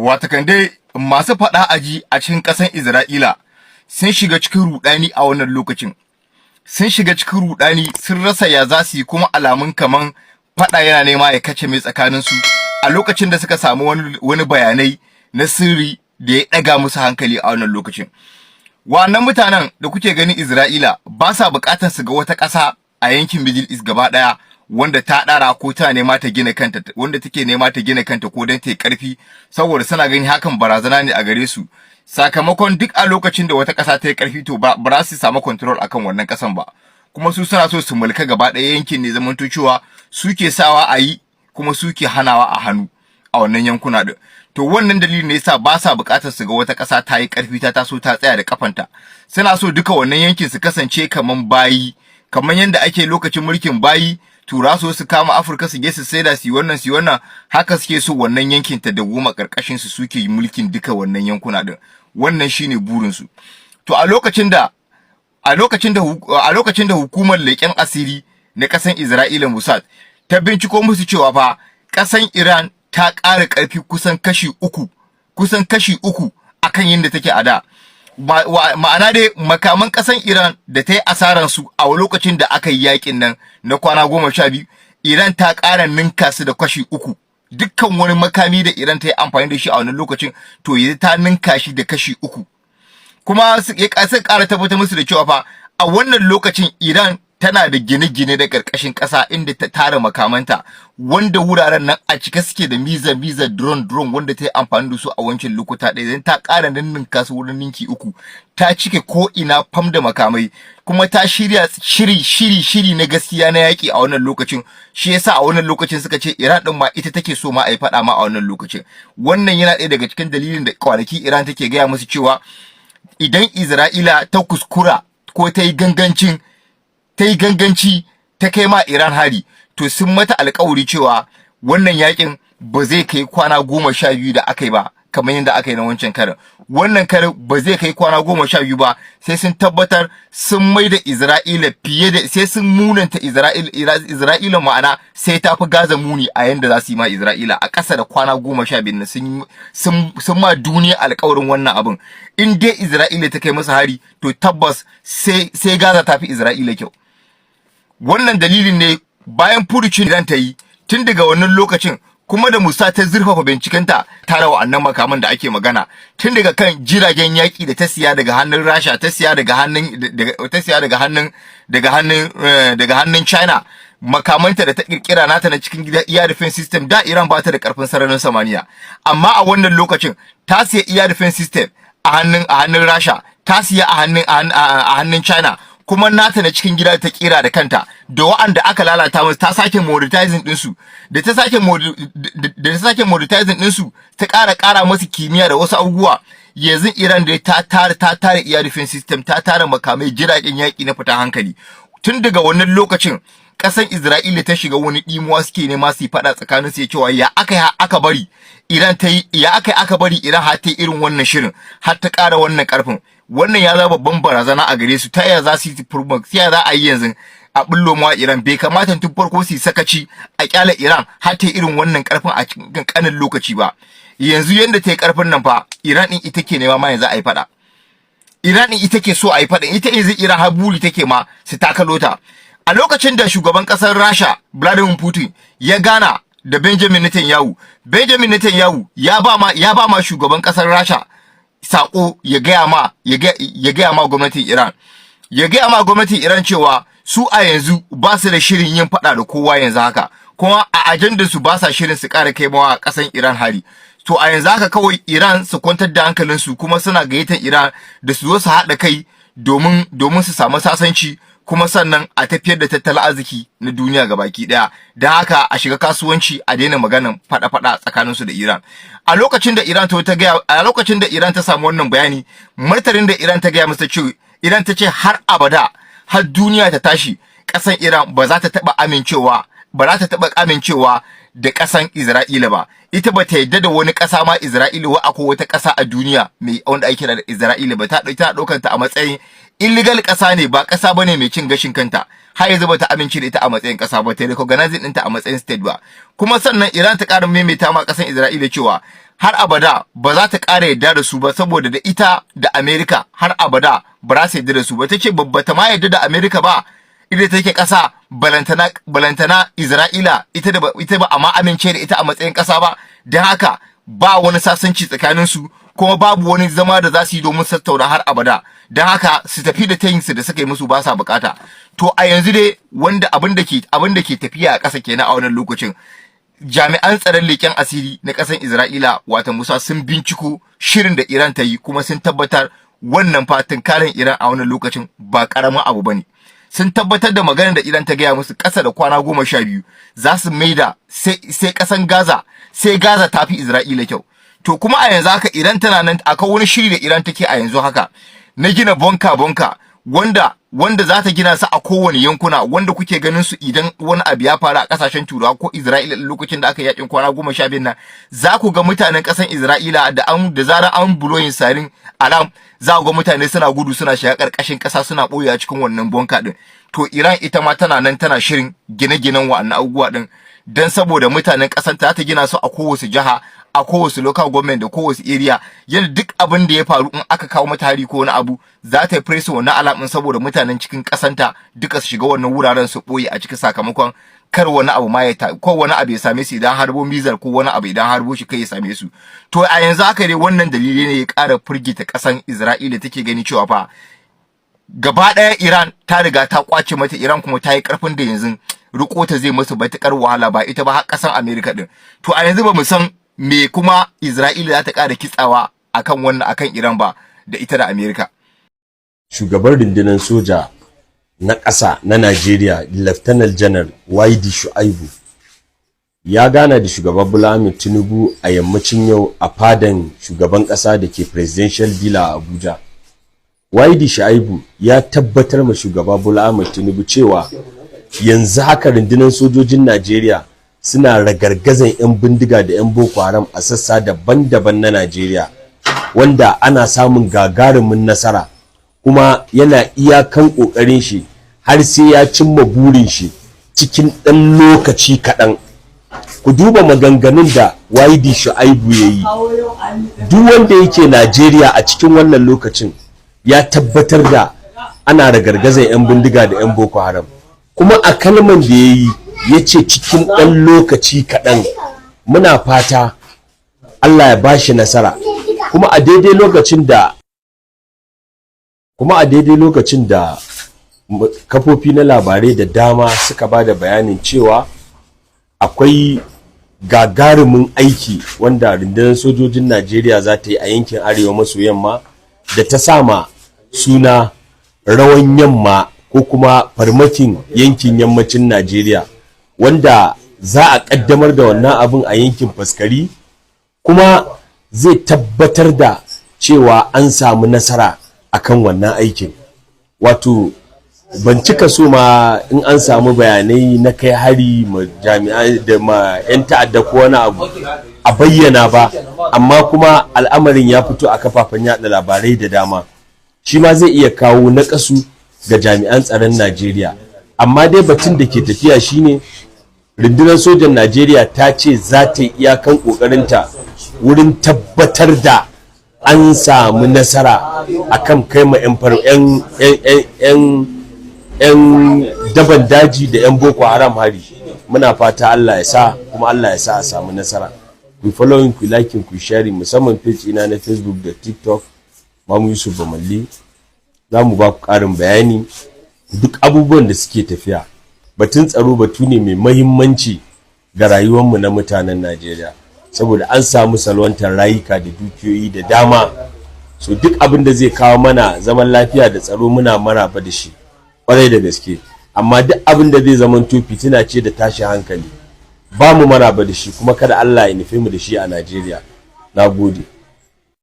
Watakan dai masu faɗa aji a cikin ƙasar Isra'ila sun shiga cikin rudani a wannan lokacin. Sun shiga cikin rudani, sun rasa ya za su yi, kuma alamun kaman faɗa yana nema ya kace mai tsakanin su a lokacin da suka samu wani bayanai na sirri da ya ɗaga musu hankali a wannan lokacin. Wannan mutanen da kuke ganin Isra'ila ba sa buƙatar su ga wata ƙasa a yankin Middle East gaba ɗaya wanda ta ɗara ko ta nema ta gina kanta, wanda take nema ta gina kanta ko don ta yi ƙarfi, saboda suna gani hakan barazana ne a gare su. Sakamakon duk a lokacin da wata ƙasa ta yi ƙarfi to ba za su samu control akan wannan ƙasan ba, kuma su suna so su mulka gaba ɗaya yankin ne, zamanto cewa suke sawa a yi kuma suke hanawa a hannu a wannan yankuna din. To wannan dalilin ne yasa ba sa buƙatar su ga wata ƙasa ta yi ƙarfi ta taso ta tsaya da kafanta. Suna so duka wannan yankin su kasance kaman bayi, kaman yanda ake lokacin mulkin bayi, tura su kama Afirka su je su saida su wannan haka suke so wannan yankin ta dawoma karkashin su, suke mulkin duka wannan yankuna din. Wannan shine burin su. To a lokacin da hukumar leƙen asiri na ƙasar Isra'ila Mossad ta binciko musu cewa fa ƙasar Iran ta ƙara ƙarfi kusan kashi uku akan yadda take a da. Ma'ana dai makaman ƙasan Iran da ta yi asaran su a lokacin da aka yi yakin nan na kwana 12, Iran ta ƙara ninka su da kashi 3. Dukkan wani makami da Iran ta yi amfani da shi a wannan lokacin to yanzu ta ninka shi da kashi 3. Kuma su ƙara tabbatar musu da cewa fa a wannan lokacin Iran tana da gine-gine da ƙarƙashin ƙasa inda ta tara makamanta, wanda wuraren nan a cike suke da miza drone wanda ta yi amfani da su a wancan lokuta ɗaya, dan ta ƙara ninninka su wurin ninki 3, ta cike ko ina fam da makamai, kuma ta shirya shiri na gaskiya na yaƙi a wannan lokacin. Shi yasa a wannan lokacin suka ce Iran din ma ita take so ma a yi faɗa ma a wannan lokacin. Wannan yana ɗaya daga cikin dalilin da kwanaki Iran take gaya musu cewa idan Isra'ila ta kuskura ko ta yi ganganci ta kai ma Iran hari, to sun mata alƙawari cewa wannan yakin ba zai kai kwana 12 da aka yi ba kamar yadda aka yi na wancan karin. Wannan karin ba zai kai kwana 12 ba, sai sun tabbatar sun mai da Isra'ila sai sun munanta Isra'ila, ma'ana sai ta fi Gaza muni a yanda za su yi ma Isra'ila a ƙasa da kwana 12 na sun ma duniya alƙawarin wannan abin. In dai Isra'ila ta kai masa hari to tabbas sai Gaza ta fi Isra'ila kyau. Wannan dalilin ne bayan furucin Iran ta yi tun daga wannan lokacin, kuma da Musa ta zurfafa bincikenta tare wa'annan makaman da ake magana, tun daga kan jiragen yaƙi da ta siya daga hannun Rasha, ta siya daga hannun China, makamanta da ta kirkira nata na cikin gida air defense system. Da Iran ba ta da karfin sararin samaniya, amma a wannan lokacin ta siya air defense system a hannun Rasha, ta siya a hannun China, kuma nata na cikin gida ta kira da kanta, da wa'anda aka lalata musu ta sake monetizing ɗinsu, da ta sake monetizing ɗinsu ta ƙara masu kimiyya da wasu abubuwa. Yanzu Iran da ta tare air defense system, ta tare makamai, jiragen yaƙi na fita hankali. Tun daga wannan lokacin ƙasar Isra'ila ta shiga wani ɗimuwa, suke nema su yi faɗa tsakanin su, cewa ya aka bari Iran har ta yi irin wannan shirin, har ta ƙara wannan ƙarfin. Wannan ya zama babban barazana a gare su. Ta yaya za su yi za a yi yanzu a bullo ma Iran? Bai kamata tun farko su yi sakaci a kyala Iran har ta irin wannan karfin a cikin kankanin lokaci ba. Yanzu yanda ta yi karfin nan fa, Iran din ita ke nema ma yanzu a yi fada. Iran din ita ke so a yi fada. Ita yanzu Iran har buri take ma su takalo ta. A lokacin da shugaban kasar Rasha Vladimir Putin ya gana da Benjamin Netanyahu ya ba ma shugaban kasar Rasha sako ya gaya ma gwamnatin Iran. Ya gaya ma gwamnatin Iran cewa su a yanzu ba su da shirin yin fada da kowa yanzu haka, kuma a ajandar su ba sa shirin su ƙara kai mawa ƙasan Iran hari. To a yanzu haka kawai Iran su kwantar da hankalin su, kuma suna gayyatar Iran da su zo su haɗa kai domin su samu sasanci, kuma sannan a tafiyar da tattalin arziki na duniya gabaki daya. Da haka a shiga kasuwanci, a daina maganan fada tsakanin su da Iran. A lokacin da Iran ta samu wannan bayani, martanin da Iran ta gaya masa cewa Iran ta ce har abada, har duniya ta tashi, ƙasan Iran ba za ta taɓa amincewa da ƙasan Isra'ila ba. Ita ba ta yadda da wani ƙasa ma Isra'ila, wa akwai wata ƙasa a duniya mai wanda ake kira da Isra'ila ba. Ta ɗaukar ta a matsayin illegal ƙasa ne, ba ƙasa bane mai cin gashin kanta, har yanzu bata amince da ita a matsayin ƙasa ba, ta recognizing ɗinta a matsayin state ba. Kuma sannan Iran ta ƙara maimaita ma ƙasar Isra'ila cewa har abada ba za ta ƙara yarda da su ba, saboda da ita da America har abada ba za su yarda da su ba. Ta ce babba ta ma yarda da America ba, ita take ƙasa, balantana Isra'ila ita ba amma amince da ita a matsayin ƙasa ba. Don haka ba wani sasanci tsakanin su, kuma babu wani zama da za su yi domin tattauna har abada. Don haka su tafi da tayinsu da suka yi musu ba sa bukata. To a yanzu dai wanda abin da ke tafiya a ƙasa kenan a wannan lokacin, jami'an tsaron leƙen asiri na ƙasar Isra'ila wata Musa sun binciko shirin da Iran ta yi, kuma sun tabbatar wannan fatin karin Iran a wannan lokacin ba ƙaramin abu bane. Sun tabbatar da maganar da Iran ta gaya musu ƙasa da kwana 12 za su maida sai ƙasan Gaza, sai Gaza ta fi Isra'ila kyau. To kuma a yanzu haka Iran tana nan, akwai wani shiri da Iran take a yanzu haka na gina bonka wanda za ta gina su a kowane yankuna, wanda kuke ganin su idan wani abu ya faru a kasashen Turawa ko Isra'ila lokacin da aka yakin kwana 15 nan, za ku ga mutanen ƙasar Isra'ila da zarar an buloyin sarin alam, za ku ga mutane suna gudu suna shiga ƙarƙashin ƙasa suna ɓoye a cikin wannan bonka din. To Iran ita ma tana nan tana shirin gine-ginen wa'annan abubuwa din, dan saboda mutanen ƙasar ta gina su a kowace jiha, a kowace local government da kowace area, yadda duk abin da ya faru in aka kawo mata hari ko wani abu, za ta yi press wannan alamun saboda mutanen cikin kasanta duka su shiga wannan wuraren su boye a cikin sakamakon kar wani abu ma ko wani abu ya same su idan harbo mizar ko wani abu idan harbo shi kai ya same su. To a yanzu haka dai wannan dalili ne ya ƙara firgita ƙasan Isra'ila, take gani cewa fa gaba ɗaya Iran ta riga ta kwace mata, Iran kuma ta yi ƙarfin da yanzu riko ta zai musu batakar wahala, ba ita ba har ƙasan America din. To a yanzu ba mu san me kuma Isra'ila za ta ƙara kitsawa akan wannan akan Iran ba da ita da Amerika. Shugaban rundunar soja na ƙasa na Najeriya, Lieutenant General YD Shu'aibu, ya gana da shugaban Bola Ahmed Tinubu a yammacin yau a fadan shugaban ƙasa da ke Presidential Villa a Abuja. YD Shu'aibu ya tabbatar ma shugaba Bola Ahmed Tinubu cewa yanzu haka rundunar sojojin Najeriya suna ragargazan 'yan bindiga da 'yan Boko Haram a sassa daban-daban na Najeriya, wanda ana samun gagarumin nasara, kuma yana iyakan ƙoƙarin shi har sai ya cimma burin shi cikin ɗan lokaci kaɗan. Ku duba maganganun da YD Shu'aibu ya yi. Duk wanda yake Najeriya a cikin wannan lokacin ya tabbatar da ana ragargazan 'yan bindiga da 'yan Boko Haram, kuma a kalman da ya yi ya ce cikin ɗan lokaci kaɗan. Muna fata Allah ya bashi nasara, kuma a daidai lokacin da kafofi na labarai da dama suka ba da bayanin cewa akwai gagarumin aiki wanda rundunar sojojin Najeriya za ta yi a yankin arewa maso yamma da ta sama suna rawan yamma ko kuma farmakin yankin yammacin Najeriya, wanda za a kaddamar da wannan abin a yankin Faskari, kuma zai tabbatar da cewa an samu nasara akan wannan aikin. Wato ban cika so ma in an samu bayanai na kai hari ma jami'ai da ma 'yan ta'adda ko wani abu a bayyana ba, amma kuma al'amarin ya fito a kafafen yada labarai da dama, shi ma zai iya kawo naƙasu ga jami'an tsaron Najeriya. Amma dai batun da ke tafiya shine rundunar sojan Najeriya ta ce za ta yi iyakan ƙoƙarinta wurin tabbatar da an samu nasara akan kai ma 'yan daban daji da 'yan Boko Haram hari. Muna fata Allah ya sa, kuma Allah ya sa a samu nasara. Ku following, ku liking, ku sharing, musamman page ina na Facebook da TikTok, Mamu Yusuf Bamalli. Za mu ba ku ƙarin bayani duk abubuwan da suke tafiya. Batun tsaro batu ne mai mahimmanci ga rayuwarmu na mutanen Najeriya, saboda an samu salwantar rayuka da dukiyoyi da dama. So duk abin da zai kawo mana zaman lafiya da tsaro muna maraba da shi kwarai da gaske, amma duk abin da zai zama fitina ce da tashi hankali ba mu maraba da shi, kuma kada Allah ya nufe mu da shi a Najeriya. Nagode.